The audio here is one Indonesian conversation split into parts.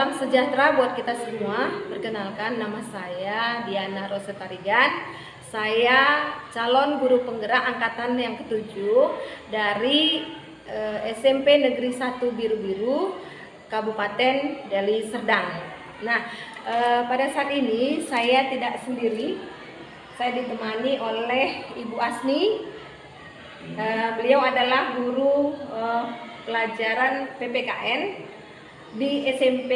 Salam sejahtera buat kita semua. Perkenalkan, nama saya Diana Rosetarigan. Saya calon guru penggerak angkatan yang ke-7 dari SMP Negeri 1 Biru-Biru, Kabupaten Deli Serdang. Nah, pada saat ini saya tidak sendiri. Saya ditemani oleh Ibu Asni. Beliau adalah guru pelajaran PPKN di SMP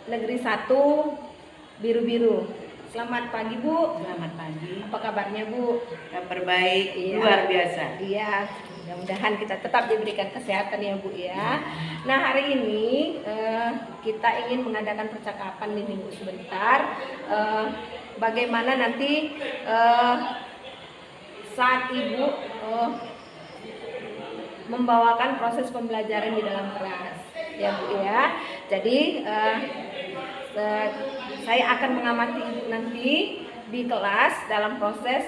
Negeri 1 Biru-Biru. Selamat pagi, Bu. Selamat pagi. Apa kabarnya, Bu? Kabar baik, Iya. luar biasa. Iya, mudah-mudahan kita tetap diberikan kesehatan ya, Bu ya. Nah, hari ini kita ingin mengadakan percakapan di minggu sebentar. Bagaimana nanti saat Ibu membawakan proses pembelajaran di dalam kelas, ya Bu ya. Jadi saya akan mengamati Ibu nanti di kelas dalam proses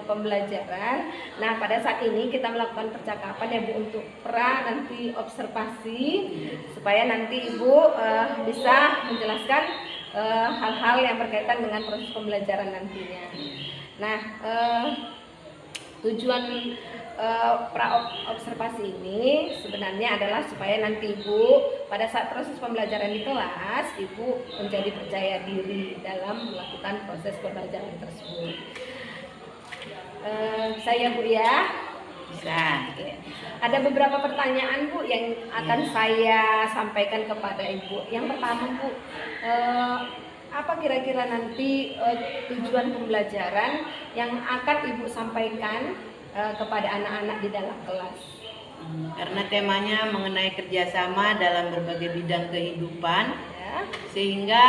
pembelajaran. Nah, pada saat ini kita melakukan percakapan ya Bu, untuk nanti observasi supaya nanti Ibu bisa menjelaskan hal-hal yang berkaitan dengan proses pembelajaran nantinya. Nah, tujuan observasi ini sebenarnya adalah supaya nanti Ibu pada saat proses pembelajaran di kelas, Ibu menjadi percaya diri dalam melakukan proses pembelajaran tersebut. Saya Bu ya. Bisa. Ada beberapa pertanyaan Bu yang akan saya sampaikan kepada Ibu. Yang pertama Bu, apa kira-kira nanti tujuan pembelajaran yang akan Ibu sampaikan kepada anak-anak di dalam kelas? Karena temanya mengenai kerjasama dalam berbagai bidang kehidupan, Ya. sehingga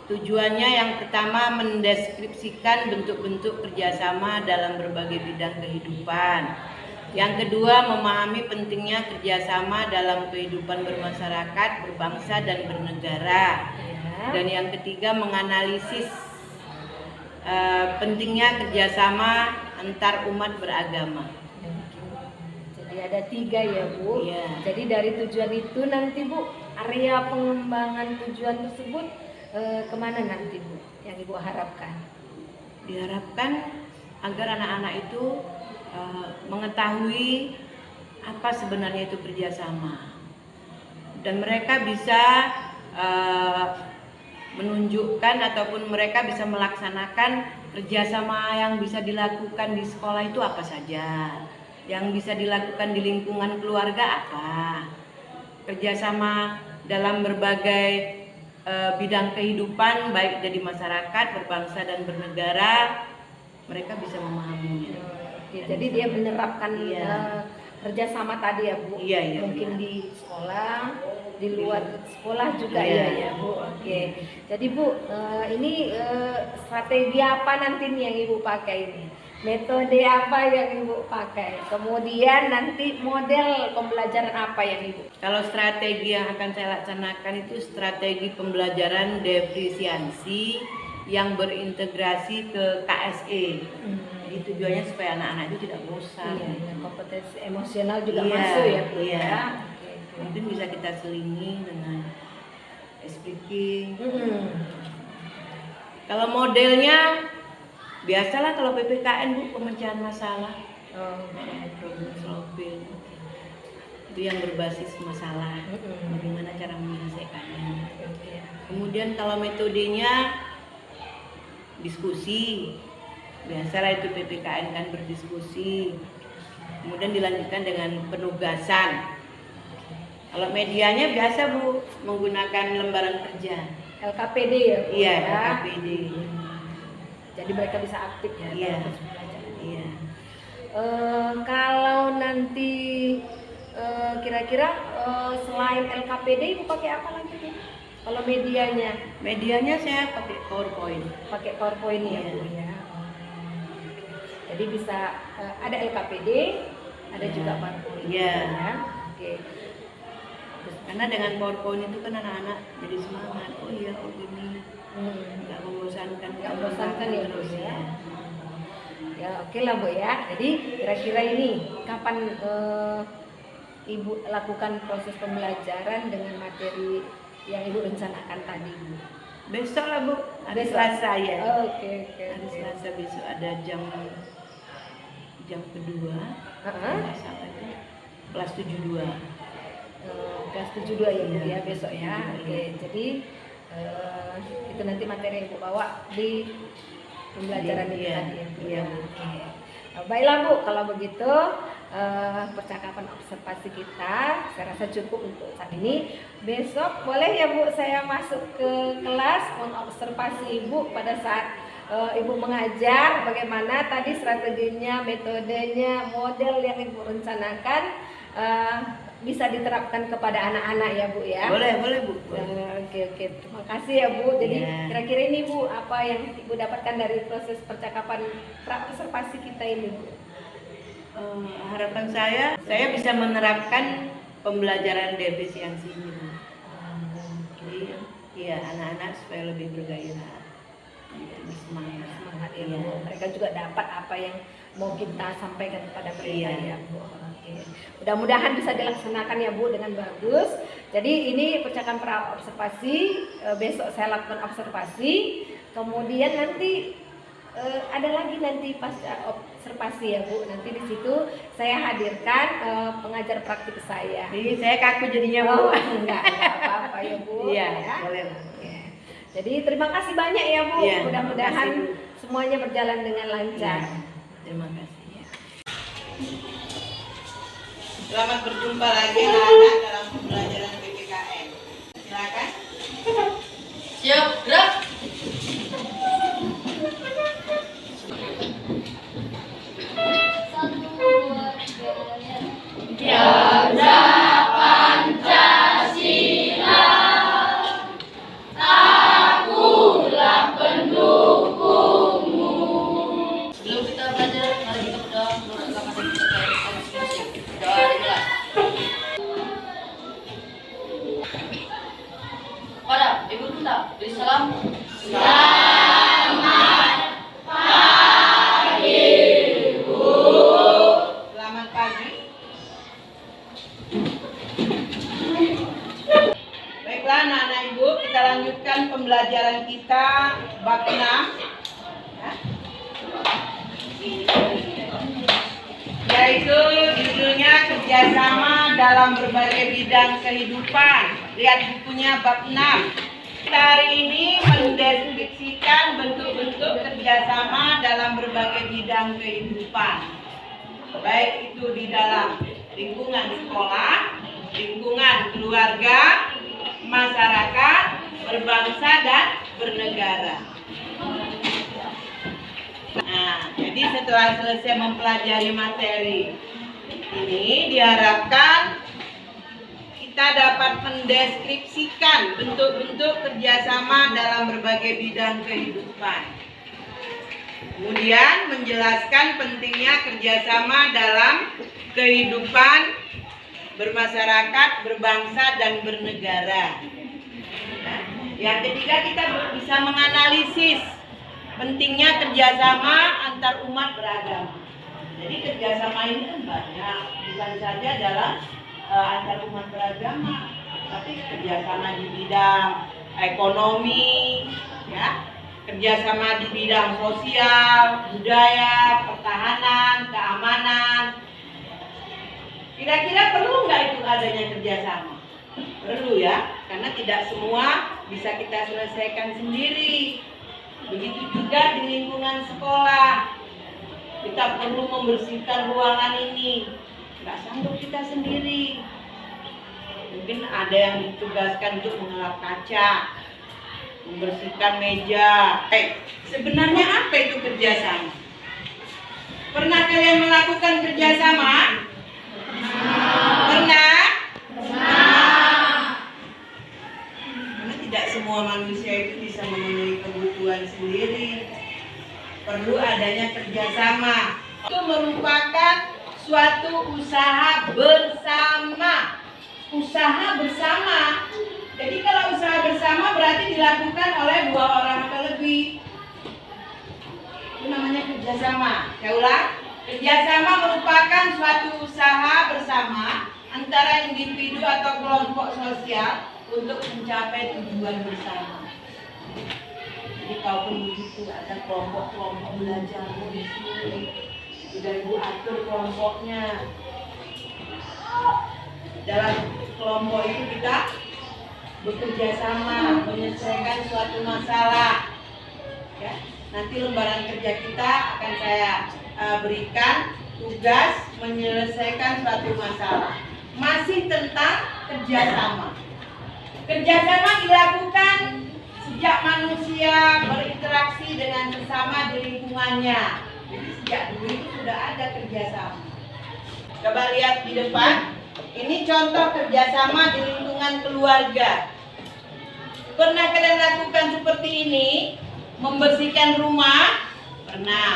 tujuannya yang pertama mendeskripsikan bentuk-bentuk kerjasama dalam berbagai bidang kehidupan. Yang kedua, memahami pentingnya kerjasama dalam kehidupan bermasyarakat, berbangsa, dan bernegara. Ya. Dan yang ketiga, menganalisis pentingnya kerjasama antar umat beragama. Jadi ada 3 ya Bu. Iya. Jadi dari tujuan itu nanti Bu, area pengembangan tujuan tersebut kemana nanti Bu yang Ibu harapkan? Diharapkan agar anak-anak itu mengetahui apa sebenarnya itu kerjasama, dan mereka bisa menunjukkan ataupun mereka bisa melaksanakan kerjasama yang bisa dilakukan di sekolah itu apa saja, yang bisa dilakukan di lingkungan keluarga apa, kerjasama dalam berbagai bidang kehidupan baik dari masyarakat, berbangsa, dan bernegara, mereka bisa memahaminya. Oke, jadi dia menerapkan kerjasama tadi ya Bu. Iya, mungkin iya. di sekolah, di luar sekolah juga Iya. ya Bu. Oke. Jadi Bu, ini strategi apa nanti nih yang Ibu pakai ini? Metode apa yang Ibu pakai? Kemudian nanti model pembelajaran apa yang Ibu? Kalau strategi yang akan saya laksanakan itu strategi pembelajaran defisiensi yang berintegrasi ke KSE. Jadi tujuannya supaya anak-anak itu tidak bosan. Iya, kompetensi emosional juga Iya, masuk ya Bu. iya. Ya? Mungkin bisa kita selingi dengan speaking. Kalau modelnya biasalah, kalau PPKN Bu, pemecahan masalah, problem solving, itu yang berbasis masalah, bagaimana cara menyelesaikannya. Kemudian kalau metodenya diskusi, biasalah itu PPKN kan berdiskusi. Kemudian dilanjutkan dengan penugasan. Kalau medianya biasa Bu, menggunakan lembaran kerja. LKPD ya Bu? Iya, ya? LKPD. Jadi mereka bisa aktif ya. Iya. dalam proses belajar. Iya. Kalau nanti kira-kira selain LKPD Ibu pakai apa lagi tuh? Kalau Medianya saya pakai PowerPoint. pakai PowerPoint ya Iya. Bu ya. Jadi bisa ada LKPD, ada Iya. juga PowerPoint. Iya. Ya. Oke. Karena dengan PowerPoint itu kan anak-anak jadi semangat. Oh iya, oh gini. Nggak membosankan. Nggak membosankan ya Bu terus ya. Ya oke lah Bu ya. Jadi kira-kira ini kapan Ibu lakukan proses pembelajaran dengan materi yang Ibu rencanakan tadi, Bu? Besok lah Bu, hari Besok? Selasa ya. Oke. Hari Selasa besok ada jam kedua. Nggak salah itu kelas 72. Kelas 72 ya Bu Iya, ya besok ya. Oke, jadi itu nanti materi yang Ibu bawa di pembelajaran Iya, ini tadi ya Bu. iya. Oke. Baiklah Bu, kalau begitu percakapan observasi kita saya rasa cukup untuk saat ini. Besok boleh ya Bu saya masuk ke kelas mengobservasi Ibu pada saat Ibu mengajar, bagaimana tadi strateginya, metodenya, model yang Ibu rencanakan bisa diterapkan kepada anak-anak ya Bu ya. Boleh Bu. Oke. Terima kasih ya Bu. Jadi Iya. kira-kira ini Bu apa yang Ibu dapatkan dari proses percakapan observasi kita ini Bu? Harapan saya bisa menerapkan pembelajaran defisiensi ini Bu. Jadi ya anak-anak supaya lebih bergairah, Semangat ya Iya. Bu. Mereka juga dapat apa yang mau kita sampaikan kepada mereka Iya. ya Bu. Oke. Mudah-mudahan bisa dilaksanakan ya Bu dengan bagus. Jadi ini percakapan observasi, besok saya lakukan observasi, kemudian nanti ada lagi nanti pasca observasi ya Bu. Nanti di situ saya hadirkan pengajar praktik saya. Jadi saya kaku jadinya Bu. Enggak apa-apa ya Bu. Iya, Ya. boleh. Oke. Jadi terima kasih banyak ya Bu. Iya, Mudah-mudahan terima kasih, semuanya berjalan dengan lancar. Iya, terima kasih ya. Selamat berjumpa lagi anak-anak dalam pembelajaran PPKN. Silakan. Siap, gerak. Tiada Pancasila, akulah pendukungmu. Sebelum kita belajar, mari kita berdoa menurut agama dan kita masing-masing. Doa dimulai. Pada Ibu kita beri salam. Selamat pagi. Baiklah anak-anak Ibu, kita lanjutkan pembelajaran kita bab 6. Ya. Yaitu judulnya kerjasama dalam berbagai bidang kehidupan. Lihat bukunya bab 6. Kita hari ini mendeskripsikan bentuk-bentuk kerjasama dalam berbagai bidang kehidupan. Baik itu di dalam lingkungan sekolah, lingkungan keluarga, masyarakat, berbangsa dan bernegara. Nah, jadi setelah selesai mempelajari materi ini, diharapkan kita dapat mendeskripsikan bentuk-bentuk kerjasama dalam berbagai bidang kehidupan. Kemudian menjelaskan pentingnya kerjasama dalam kehidupan bermasyarakat, berbangsa, dan bernegara. Nah, yang ketiga, kita bisa menganalisis pentingnya kerjasama antar umat beragama. Jadi kerjasama ini kan banyak, bukan saja dalam antar umat beragama, tapi kerjasama di bidang ekonomi, ya, kerjasama di bidang sosial, budaya, pertahanan, keamanan. Kira-kira perlu nggak itu adanya kerjasama? Perlu ya, karena tidak semua bisa kita selesaikan sendiri. Begitu juga di lingkungan sekolah, kita perlu membersihkan ruangan ini. Nggak sanggup kita sendiri. Mungkin ada yang ditugaskan untuk mengelap kaca, membersihkan meja. Sebenarnya apa itu kerjasama? Pernah kalian melakukan kerjasama? Pernah? Karena tidak semua manusia itu bisa memenuhi kebutuhan sendiri. Perlu adanya kerjasama. Itu merupakan suatu usaha bersama. Usaha bersama. Jadi kalau usaha bersama berarti dilakukan oleh 2 orang atau lebih. Itu namanya kerjasama. Saya ulang, kerjasama merupakan suatu usaha bersama antara individu atau kelompok sosial untuk mencapai tujuan bersama. Jadi kalaupun begitu ada kelompok-kelompok belajar di sini, sudah Ibu atur kelompoknya. Dalam kelompok itu kita bekerja sama menyelesaikan suatu masalah. Ya, nanti lembaran kerja kita akan saya berikan tugas menyelesaikan suatu masalah. Masih tentang kerjasama. Kerjasama dilakukan sejak manusia berinteraksi dengan sesama di lingkungannya. Jadi sejak dulu itu sudah ada kerjasama. Coba lihat di depan. Ini contoh kerjasama di lingkungan keluarga. Pernah kalian lakukan seperti ini? Membersihkan rumah? Pernah.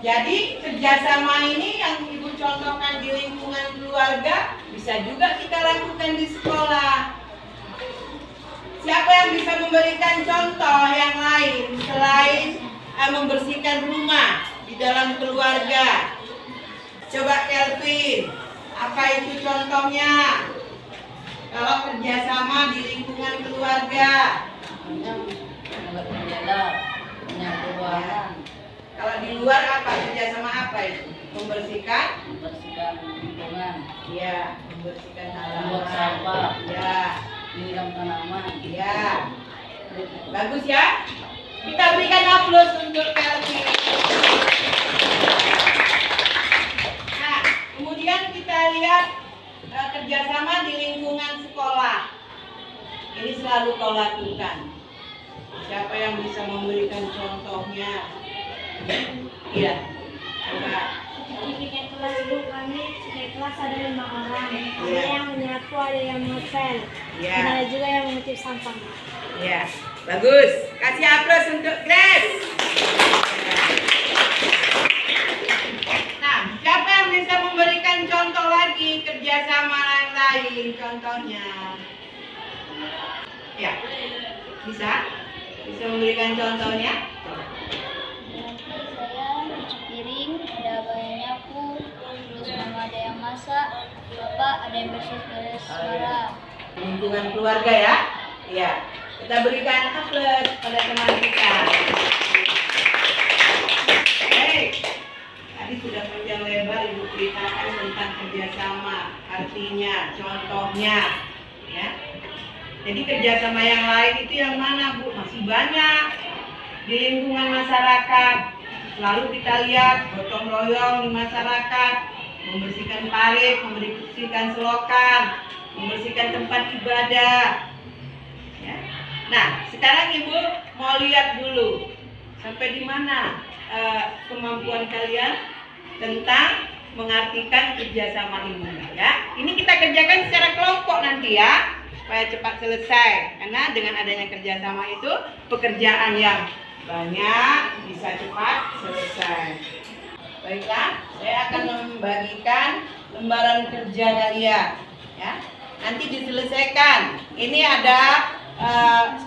Jadi kerjasama ini yang Ibu contohkan di lingkungan keluarga bisa juga kita lakukan di sekolah. Siapa yang bisa memberikan contoh yang lain selain membersihkan rumah di dalam keluarga? Coba Kelvin, apa itu contohnya? Kalau kerjasama di lingkungan keluarga, menyapu ruangan, kalau di luar apa? Kerjasama apa itu? Membersihkan? membersihkan lingkungan, Iya, membersihkan membuang halaman. sampah, Ya, menyiram tanaman. ya, bagus ya. Kita berikan aplaus untuk Kelvin. Nah, kemudian kita lihat kerjasama di lingkungan sekolah. Ini selalu kau lakukan. Siapa yang bisa memberikan contohnya? Iya, coba. Di piket kelas itu kami naik kelas ada 5 orang. Ada Iya. yang menyapu, ada yang ngepel, Iya. dan ada juga yang mengutip sampah. Ya, bagus. Kasih aplaus untuk Grace. Nah, siapa yang bisa memberikan contoh lagi kerjasama yang lain? Contohnya, ya, bisa? Bisa memberikan contohnya? Saya cuci piring, ada abang yang nyapu, terus mama ada yang masak, bapak ada yang beres-beres barang. Lingkungan keluarga ya? Iya. Kita berikan aplaus pada teman kita. Baik. Tadi sudah panjang lebar Ibu ceritakan tentang kerjasama, artinya, contohnya, ya. Jadi kerjasama yang lain itu yang mana, Bu? Masih banyak di lingkungan masyarakat. Lalu kita lihat gotong royong di masyarakat, membersihkan parit, membersihkan selokan, membersihkan tempat ibadah. Ya. Nah, sekarang Ibu mau lihat dulu sampai di mana kemampuan kalian tentang mengartikan kerjasama ini. Ya, ini kita kerjakan secara kelompok nanti ya, supaya cepat selesai. Karena dengan adanya kerjasama itu pekerjaan yang banyak bisa cepat selesai. Baiklah, saya akan membagikan lembaran kerja kalian. Ya, nanti diselesaikan. Ini ada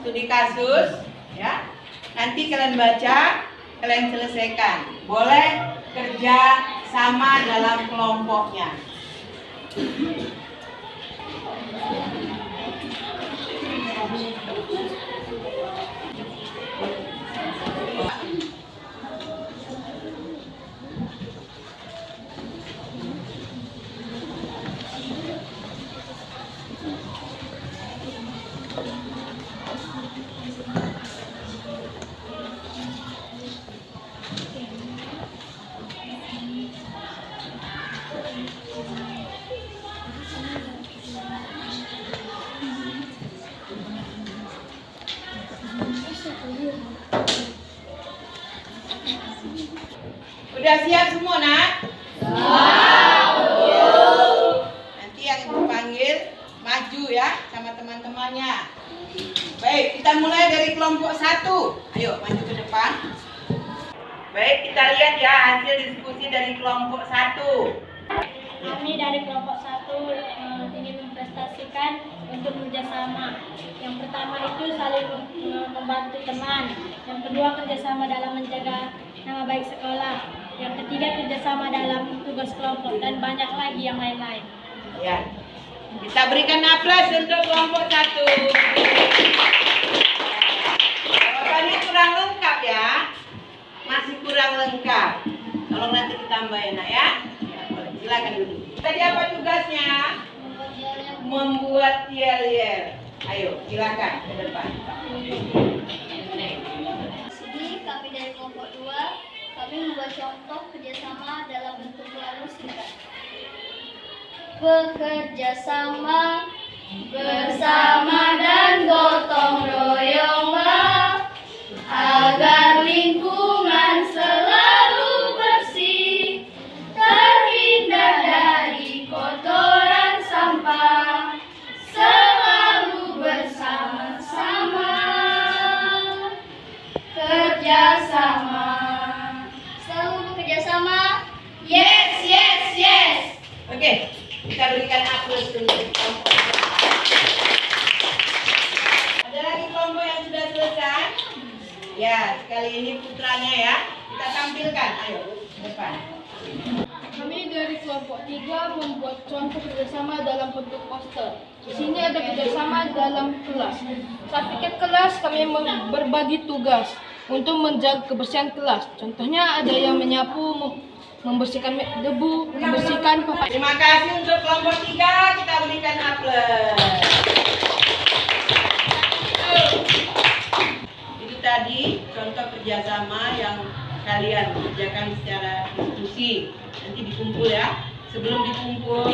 studi kasus, ya. Nanti kalian baca, kalian selesaikan. Boleh kerja sama dalam kelompoknya. Udah siap semua, Nak? Nanti yang Ibu panggil maju ya sama teman-temannya. Baik, kita mulai dari kelompok 1. Ayo maju ke depan. Baik, kita lihat ya hasil diskusi dari kelompok 1. Kami dari kelompok 1 ingin memprestasikan untuk kerjasama. Yang pertama itu saling membantu teman. Yang kedua kerjasama dalam menjaga nama baik sekolah. Yang ketiga kerjasama dalam tugas kelompok dan banyak lagi yang lain-lain. Ya. Kita berikan aplaus untuk kelompok 1. Jawabannya kurang lengkap ya. Masih kurang lengkap. Tolong nanti ditambahin ya. Silakan dulu. Tadi apa tugasnya? Membuat yel-yel. Ayo, silakan ke depan. Sini kami dari kelompok 2, kami membuat contoh kerjasama dalam bentuk lalu singkat. Bekerja sama bersama dan gotong royonglah agar lingkungan selalu bersih, terhindar dari kotoran sampah, selalu bersama-sama, kerjasama, selalu bekerja sama. Yes, yes, yes. Oke, kita berikan aplaus dulu. Ada lagi kelompok yang sudah selesai? Ya, sekali ini putranya ya. Kita tampilkan. Ayo, ke depan. Kami dari kelompok 3 membuat contoh kerjasama dalam bentuk poster. Di sini ada kerjasama dalam kelas. Saat piket kelas kami berbagi tugas untuk menjaga kebersihan kelas. Contohnya ada yang menyapu, membersihkan debu, membersihkan papan. Terima kasih untuk kelompok 3. Kita berikan aplaus. Itu tadi contoh kerjasama yang kalian kerjakan secara diskusi. Nanti dikumpul ya. Sebelum dikumpul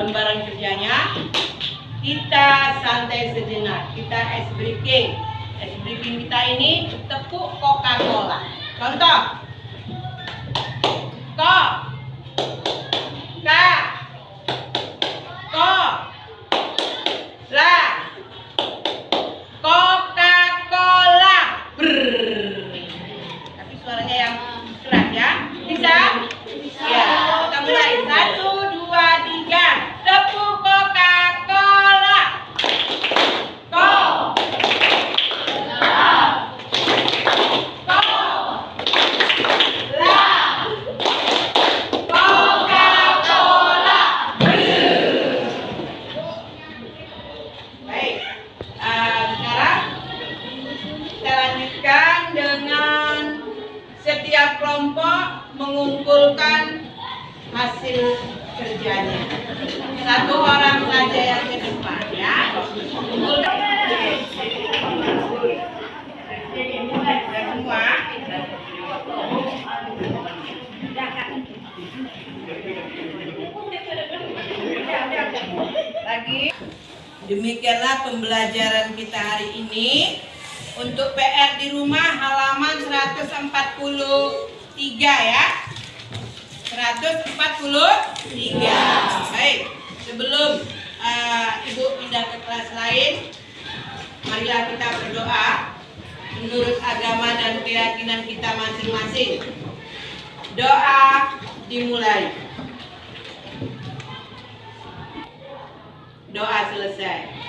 lembaran kerjanya, kita santai sejenak. Kita ice breaking. Ice breaking kita ini tepuk Coca-Cola. Contoh. Ko. Ka. Ko. La. Coca-Cola. Brrr. Tapi suaranya yang keras ya. Bisa? Ya. Kita mulai. 1, 2, 3. Tepuk Coca-Cola. Ko. La. Ko. La. Coca-Cola. Baik. Sekarang kita lanjutkan dengan setiap kelompok mengumpulkan hasil kerjanya. Satu orang saja yang ke depan ya. Kumpulkan. Semua. Lagi. Demikianlah pembelajaran kita hari ini. Untuk PR di rumah halaman 143 ya. 143. Baik. Sebelum Ibu pindah ke kelas lain, marilah kita berdoa menurut agama dan keyakinan kita masing-masing. Doa dimulai. Doa selesai.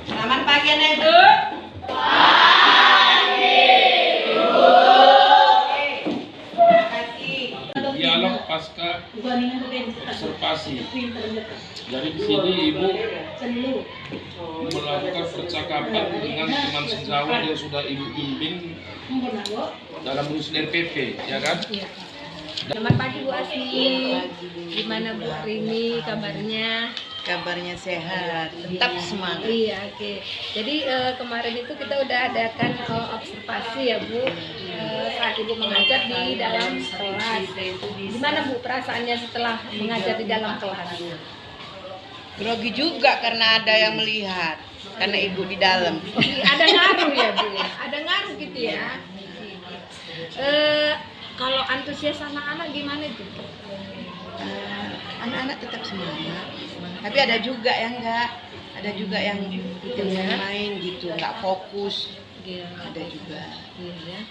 Selamat pagi anak-ibu. Terima kasih. Dialog pasca observasi. Jadi di sini Ibu melakukan percakapan dengan teman sejawat yang sudah Ibu bimbing dalam menulis RPP, ya kan? Selamat pagi Bu Asmi. Gimana Bu Rini kabarnya? Kabarnya sehat, tetap semangat. Iya, oke. Jadi kemarin itu kita udah adakan observasi ya Bu, saat Ibu mengajar di dalam kelas. Gimana Bu perasaannya setelah mengajar di dalam kelas? Grogi juga karena ada yang melihat, karena Ibu di dalam. Ada ngaruh ya Bu? Ada ngaruh gitu ya? Kalau antusias anak-anak gimana itu? Anak-anak tetap semangat. Tapi ada juga yang enggak, ada juga yang main gitu, nggak fokus. Ada juga. Iya.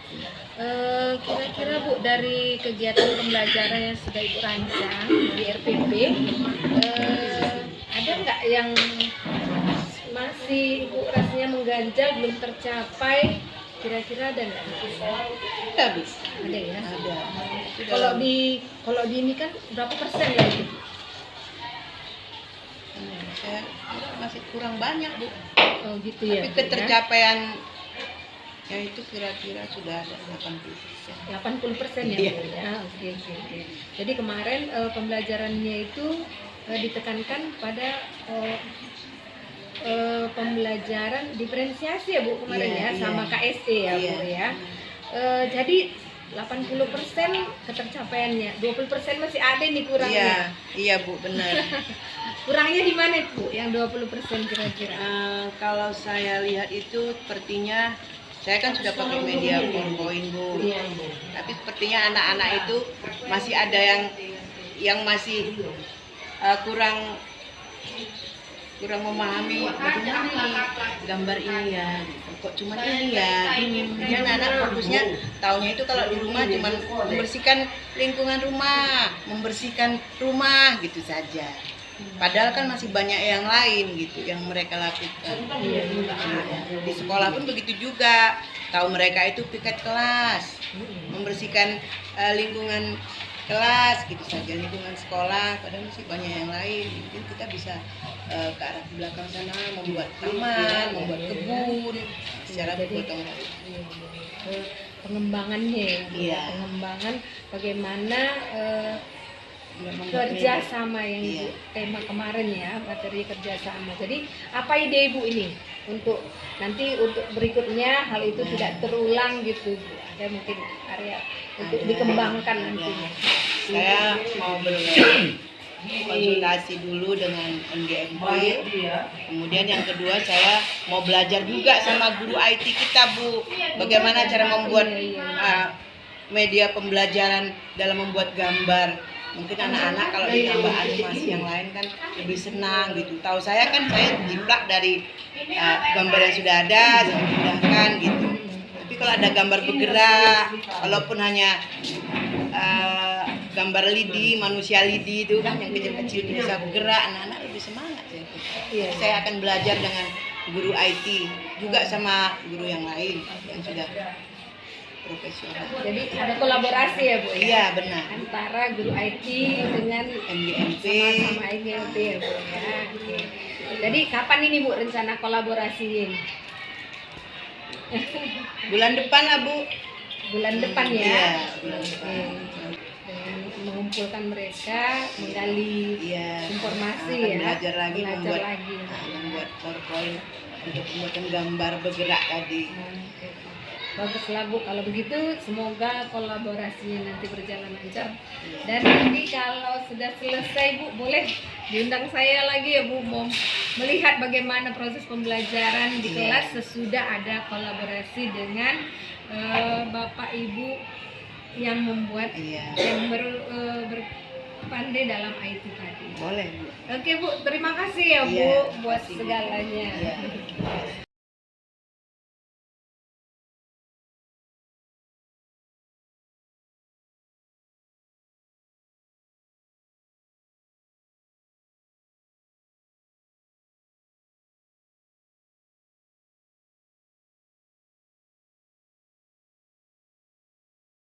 Kira-kira Bu dari kegiatan pembelajaran yang sudah Ibu rancang di RPP, ada nggak yang masih Ibu rasanya mengganjal belum tercapai? Kira-kira ada nggak? Kita bisa. Ada ya. Ada. Kalau di ini kan berapa persen ya itu? saya kira masih kurang banyak Bu. Oh gitu ya. Tapi ketercapaian ya itu kira-kira sudah ada 80%. 80% ya, Iya. Bu ya. Oke, oke, oke. Jadi kemarin pembelajarannya itu ditekankan pada pembelajaran diferensiasi ya Bu kemarin Iya, ya, iya. sama KST ya Bu Iya. ya. Jadi 80% ketercapaiannya, 20% masih ada nih Iya, kurangnya. iya Bu, benar. Kurangnya di mana Bu yang 20% kira-kira? Kalau saya lihat itu sepertinya saya kan sudah pakai media PowerPoint Bu. Iya. Tapi sepertinya anak-anak itu masih ada yang masih kurang memahami bagaimana nih gambar ini ya, kok cuma ini ya, gini. Kemudian anak fokusnya taunya itu kalau di rumah cuma membersihkan lingkungan rumah, membersihkan rumah gitu saja. Padahal kan masih banyak yang lain gitu yang mereka lakukan. Di sekolah pun begitu juga. Tahu mereka itu piket kelas, membersihkan lingkungan kelas gitu saja, lingkungan sekolah, padahal masih banyak yang lain. Mungkin kita bisa ke arah belakang sana membuat taman, membuat kebun secara bergotong royong. Pengembangannya ya, Bu. Iya. Pengembangan bagaimana Membuat kerjasama yang Iya. tema kemarin ya, materi kerjasama. Jadi apa ide Ibu ini untuk nanti untuk berikutnya hal itu tidak terulang gitu Bu? Ada mungkin area untuk Ada. dikembangkan Ada. nantinya. Saya mau konsultasi dulu dengan NGMP. Kemudian yang kedua saya mau belajar juga sama guru IT kita Bu, bagaimana cara membuat media pembelajaran dalam membuat gambar. Mungkin anak-anak kalau ditambah animasi yang lain kan lebih senang gitu. Tahu saya kan saya jiplak dari gambar yang sudah ada, saya pindahkan gitu. Tapi kalau ada gambar bergerak, walaupun hanya gambar lidi, manusia lidi itu kan yang kecil-kecil bisa bergerak, anak-anak lebih semangat ya. Iya. Saya akan belajar dengan guru IT juga sama guru yang lain yang sudah profesional. Jadi ada kolaborasi ya Bu? Ya? Iya benar. Antara guru IT dengan NGMP. sama NGMP ya Bu ya. Oke. Jadi kapan ini Bu rencana kolaborasinya? Bulan depan lah Bu. Bulan depan ya. Iya, bulan depan. Oke. Dengan mengumpulkan mereka, menggali Iya. informasi Akan ya. belajar lagi Belajar lagi. membuat PowerPoint untuk membuatkan gambar bergerak tadi. Oke. Baguslah Bu, kalau begitu semoga kolaborasinya nanti berjalan lancar. Dan nanti kalau sudah selesai Bu, boleh diundang saya lagi ya Bu, mau melihat bagaimana proses pembelajaran di kelas sesudah ada kolaborasi dengan Bapak Ibu yang membuat Iya. yang berpandai dalam IT tadi. Boleh Bu. Oke Bu, terima kasih ya Bu Iya, buat terima kasih. segalanya. Iya.